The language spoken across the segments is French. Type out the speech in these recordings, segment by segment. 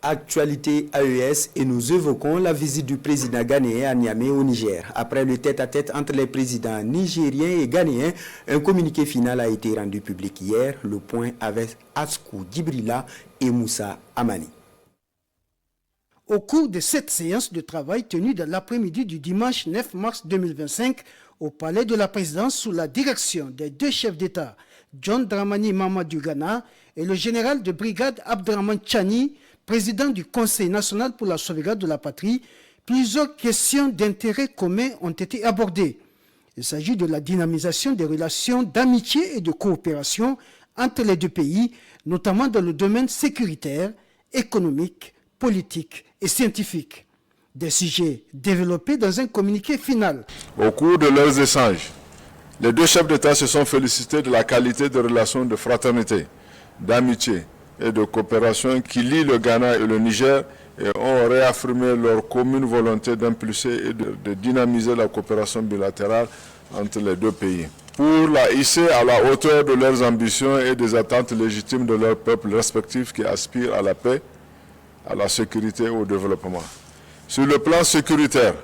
Actualité AES et nous évoquons la visite du président ghanéen à Niamey au Niger. Après le tête-à-tête entre les présidents nigériens et ghanéens, un communiqué final a été rendu public hier. Le point avec Askou Djibrila et Moussa Amani. Au cours de cette séance de travail tenue dans l'après-midi du dimanche 9 mars 2025 au palais de la présidence sous la direction des deux chefs d'État, John Dramani Mahama du Ghana et le général de brigade Abdrahman Tchani, président du Conseil national pour la sauvegarde de la patrie, plusieurs questions d'intérêt commun ont été abordées. Il s'agit de la dynamisation des relations d'amitié et de coopération entre les deux pays, notamment dans le domaine sécuritaire, économique, politique et scientifique. Des sujets développés dans un communiqué final. Au cours de leurs échanges, les deux chefs d'État se sont félicités de la qualité des relations de fraternité, d'amitié et de coopération qui lient le Ghana et le Niger et ont réaffirmé leur commune volonté d'impulser et de dynamiser la coopération bilatérale entre les deux pays. Pour la hisser à la hauteur de leurs ambitions et des attentes légitimes de leurs peuples respectifs qui aspirent à la paix, à la sécurité et au développement. Sur le plan sécuritaire,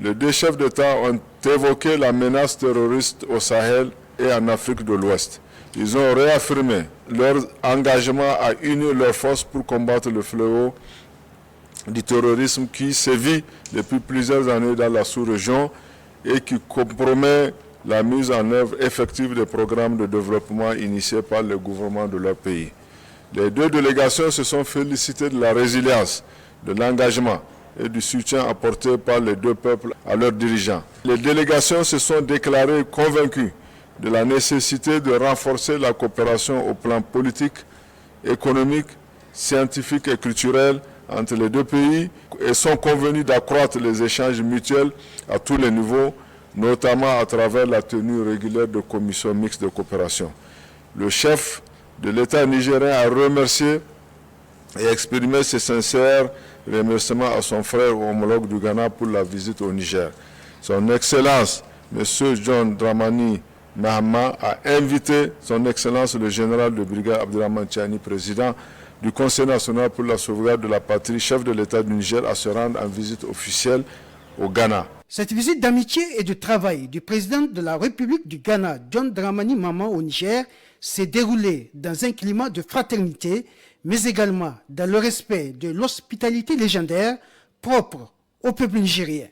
les deux chefs d'État ont évoqué la menace terroriste au Sahel et en Afrique de l'Ouest. Ils ont réaffirmé leur engagement à unir leurs forces pour combattre le fléau du terrorisme qui sévit depuis plusieurs années dans la sous-région et qui compromet la mise en œuvre effective des programmes de développement initiés par le gouvernement de leur pays. Les deux délégations se sont félicitées de la résilience, de l'engagement et du soutien apporté par les deux peuples à leurs dirigeants. Les délégations se sont déclarées convaincues de la nécessité de renforcer la coopération au plan politique, économique, scientifique et culturel entre les deux pays et sont convenus d'accroître les échanges mutuels à tous les niveaux, notamment à travers la tenue régulière de commissions mixtes de coopération. Le chef de l'État nigérien a remercié et exprimé ses sincères remerciements à son frère homologue du Ghana pour la visite au Niger. Son Excellence, M. John Dramani Mahama, a invité son Excellence le général de brigade Abdrahman Tchani, président du Conseil national pour la sauvegarde de la patrie, chef de l'État du Niger, à se rendre en visite officielle au Ghana. Cette visite d'amitié et de travail du président de la République du Ghana, John Dramani Mahama au Niger, s'est déroulée dans un climat de fraternité, mais également dans le respect de l'hospitalité légendaire propre au peuple nigérien.